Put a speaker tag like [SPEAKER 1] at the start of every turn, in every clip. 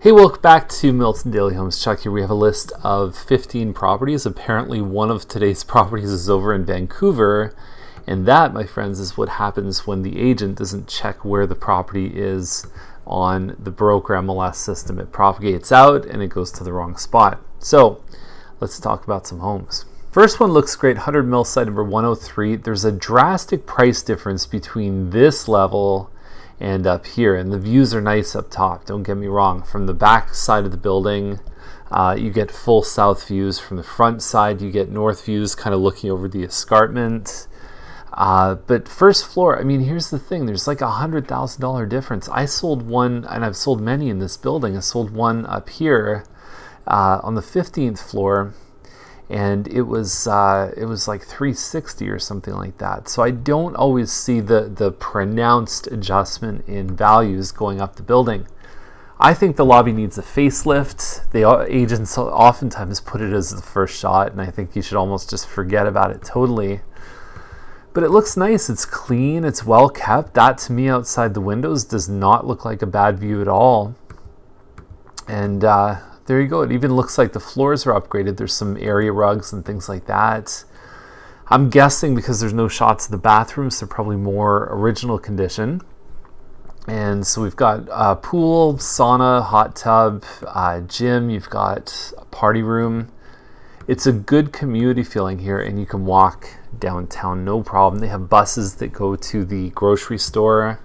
[SPEAKER 1] Hey, welcome back to Milton Daily Homes. Chuck here. We have a list of 15 properties. Apparently one of today's properties is over in Vancouver, and that, my friends, is what happens when the agent doesn't check where the property is on the broker MLS system. It propagates out and it goes to the wrong spot. So let's talk about some homes. First one looks great, 100 Millside number 103. There's a drastic price difference between this level and up here, and the views are nice up top, don't get me wrong. From the back side of the building, you get full south views. From the front side, you get north views, kind of looking over the escarpment. But first floor, I mean, here's the thing, there's like $100,000 difference. I sold one, and I've sold many in this building. I sold one up here on the 15th floor, and it was like 360 or something like that. So I don't always see the pronounced adjustment in values going up the building. I think the lobby needs a facelift. The agents oftentimes put it as the first shot, and I think you should almost just forget about it totally. But it looks nice, it's clean, it's well kept. That to me outside the windows does not look like a bad view at all. And there you go. It even looks like the floors are upgraded. There's some area rugs and things like that. I'm guessing because there's no shots of the bathrooms, they're probably more original condition. And so we've got a pool, sauna, hot tub, gym. You've got a party room. It's a good community feeling here, and you can walk downtown no problem. They have buses that go to the grocery store.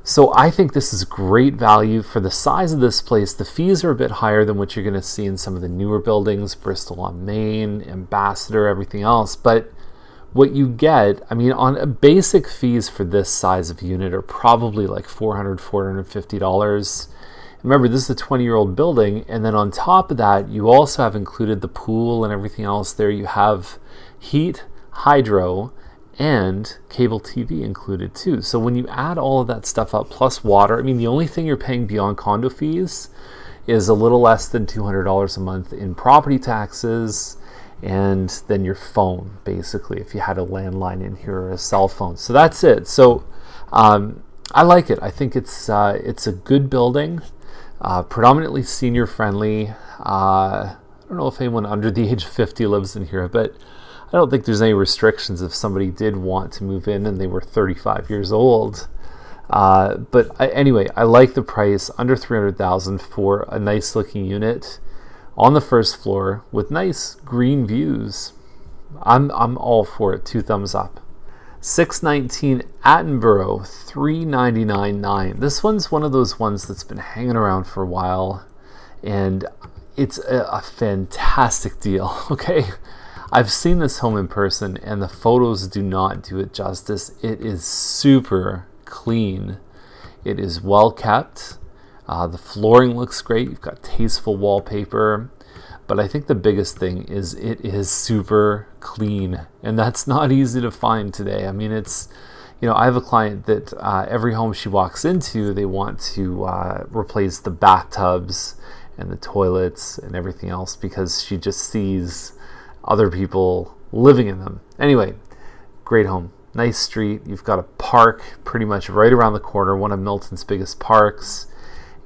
[SPEAKER 1] So I think this is great value for the size of this place. The fees are a bit higher than what you're going to see in some of the newer buildings, Bristol on Main, Ambassador, everything else. But what you get, I mean, on basic fees for this size of unit are probably like $400, $450. Remember, this is a 20-year-old building, and then on top of that, you also have included the pool and everything else there. You have heat, hydro, and cable TV included too. So when you add all of that stuff up, plus water, I mean, the only thing you're paying beyond condo fees is a little less than $200 a month in property taxes, and then your phone, basically, if you had a landline in here or a cell phone. So that's it. So I like it. I think it's a good building, predominantly senior friendly. I don't know if anyone under the age of 50 lives in here, but I don't think there's any restrictions if somebody did want to move in and they were 35 years old. Anyway, I like the price, under $300,000 for a nice looking unit on the first floor with nice green views. I'm all for it. 2 thumbs up. 619 Attenborough, $399,900. This one's one of those ones that's been hanging around for a while, and it's a fantastic deal. Okay. I've seen this home in person, and the photos do not do it justice. It is super clean. It is well kept. The flooring looks great. You've got tasteful wallpaper. But I think the biggest thing is it is super clean, and that's not easy to find today. I mean, it's, you know, I have a client that every home she walks into, they want to replace the bathtubs and the toilets and everything else because she just sees other people living in them. Anyway, great home, nice street. You've got a park pretty much right around the corner, one of Milton's biggest parks,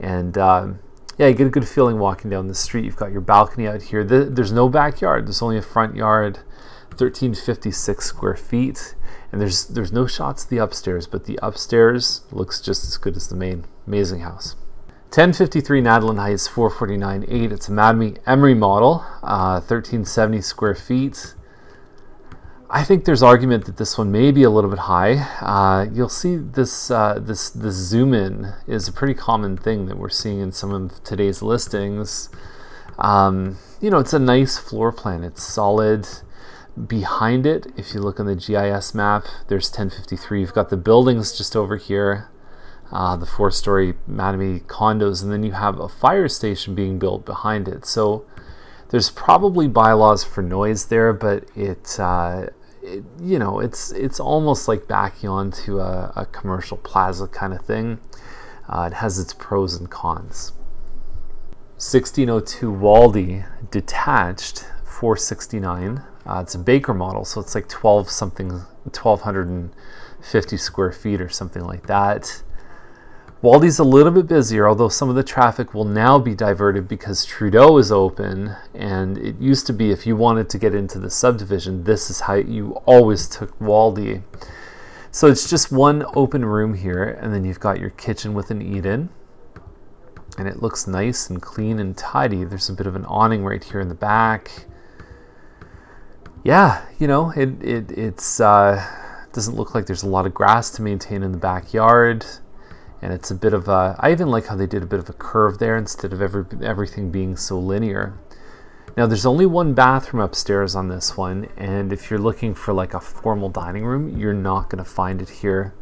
[SPEAKER 1] and yeah, you get a good feeling walking down the street. You've got your balcony out here. There's no backyard, there's only a front yard, 1356 square feet, and there's no shots of the upstairs, but the upstairs looks just as good as the main. Amazing house. 1053 Nadeline Heights, 449,800. It's a Madame Emery model, 1370 square feet. I think there's argument that this one may be a little bit high. You'll see this zoom in is a pretty common thing that we're seeing in some of today's listings. You know, it's a nice floor plan. It's solid. Behind it, if you look on the GIS map, there's 1053. You've got the buildings just over here. The 4-story Madame condos, and then you have a fire station being built behind it. So there's probably bylaws for noise there, but you know, it's almost like backing onto a commercial plaza kind of thing. It has its pros and cons. 1602 Waldie, detached, 469. It's a Baker model, so it's like 1,250 square feet or something like that. Waldie's a little bit busier, although some of the traffic will now be diverted because Trudeau is open, and it used to be if you wanted to get into the subdivision, this is how you always took Waldie. So it's just one open room here, and then you've got your kitchen with an eat-in, and it looks nice and clean and tidy. There's a bit of an awning right here in the back. Yeah, you know, it's doesn't look like there's a lot of grass to maintain in the backyard. And it's a bit of a, I even like how they did a bit of a curve there instead of everything being so linear. Now there's only one bathroom upstairs on this one, and if you're looking for like a formal dining room, you're not going to find it here.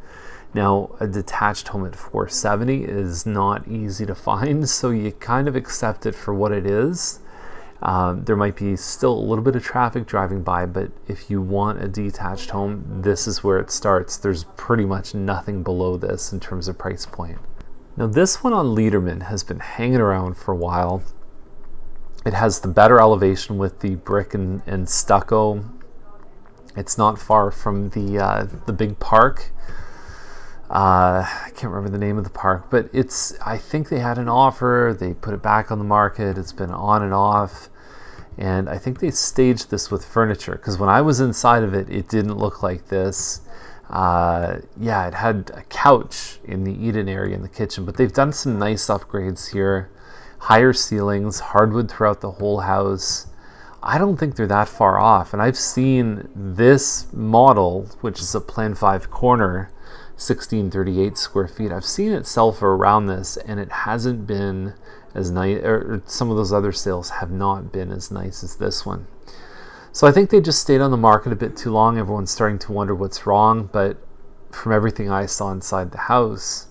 [SPEAKER 1] Now a detached home at $470 is not easy to find, so you kind of accept it for what it is. There might be still a little bit of traffic driving by, but if you want a detached home, this is where it starts. There's pretty much nothing below this in terms of price point. Now this one on Lederman has been hanging around for a while. It has the better elevation with the brick and stucco. It's not far from the big park. I can't remember the name of the park, but I think they had an offer. They put it back on the market. It's been on and off. And I think they staged this with furniture, because when I was inside of it, it didn't look like this. Yeah, it had a couch in the eat-in area in the kitchen, but they've done some nice upgrades here. Higher ceilings, hardwood throughout the whole house. I don't think they're that far off. And I've seen this model, which is a Plan 5 corner, 1638 square feet. I've seen it sell for around this, and it hasn't been as nice, or some of those other sales have not been as nice as this one. So I think they just stayed on the market a bit too long. Everyone's starting to wonder what's wrong, but from everything I saw inside the house,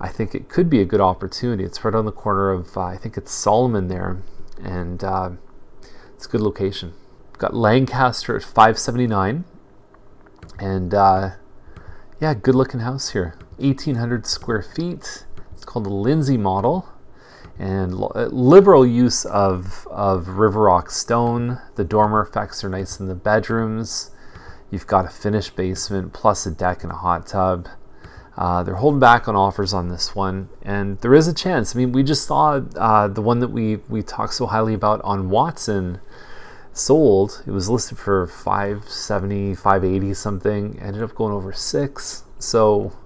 [SPEAKER 1] I think it could be a good opportunity. It's right on the corner of, I think it's Solomon there, and it's a good location. We've got Lancaster at $579, and yeah, good looking house here. 1,800 square feet. It's called the Lindsay model, and liberal use of river rock stone. The dormer effects are nice in the bedrooms. You've got a finished basement plus a deck and a hot tub. They're holding back on offers on this one, and there is a chance. I mean, we just saw the one that we talked so highly about on Watson sold. It was listed for $570, $580 something. Ended up going over $6. So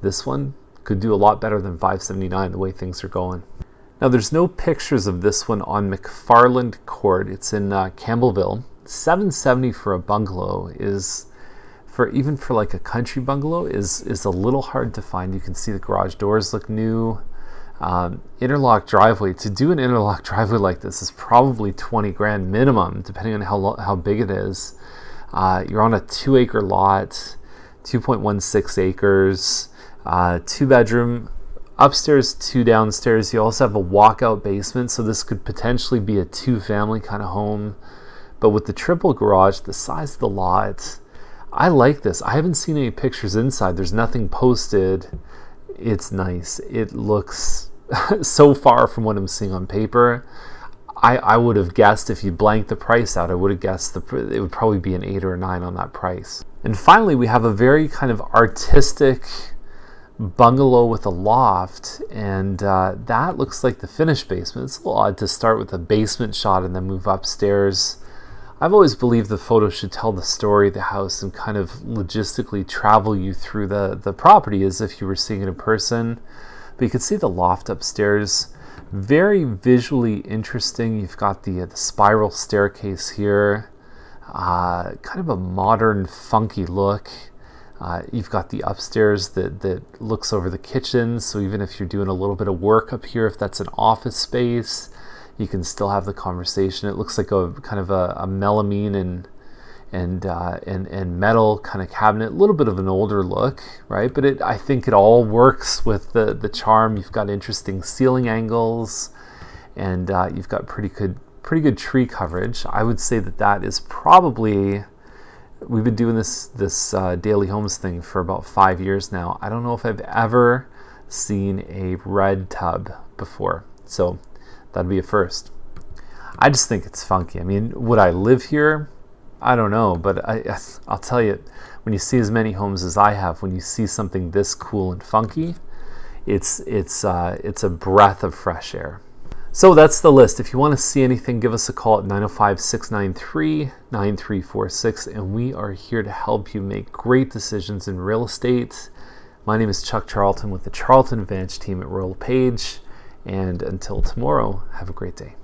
[SPEAKER 1] this one could do a lot better than $579 the way things are going. Now there's no pictures of this one on McFarland Court. It's in Campbellville. $770 for a bungalow is, even for like a country bungalow, is a little hard to find. You can see the garage doors look new. Interlock driveway. To do an interlock driveway like this is probably 20 grand minimum, depending on how big it is. You're on a 2-acre lot, 2.16 acres, 2-bedroom, upstairs, 2 downstairs. You also have a walkout basement, so this could potentially be a 2-family kind of home. But with the triple garage, the size of the lot, I like this. I haven't seen any pictures inside. There's nothing posted. It's nice. It looks so far from what I'm seeing on paper. I would have guessed, if you blanked the price out, I would have guessed it would probably be an 8 or a 9 on that price. And finally, we have a very kind of artistic bungalow with a loft, and that looks like the finished basement. It's a little odd to start with a basement shot and then move upstairs. I've always believed the photo should tell the story of the house and kind of logistically travel you through the property as if you were seeing it in person. But you can see the loft upstairs. Very visually interesting. You've got the spiral staircase here. Kind of a modern, funky look. You've got the upstairs that looks over the kitchen, so even if you're doing a little bit of work up here, if that's an office space, you can still have the conversation. It looks like a kind of a melamine and metal kind of cabinet, a little bit of an older look, right? But I think it all works with the charm. You've got interesting ceiling angles, and you've got pretty good tree coverage. I would say that is probably, we've been doing this daily homes thing for about 5 years now. I don't know if I've ever seen a red tub before, so that'd be a first. I just think it's funky. I mean, would I live here? I don't know, but I'll tell you, when you see as many homes as I have, when you see something this cool and funky, it's a breath of fresh air. So that's the list. If you want to see anything, give us a call at 905-693-9346, and we are here to help you make great decisions in real estate. My name is Chuck Charlton with the Charlton Advantage team at Royal LePage, and until tomorrow, have a great day.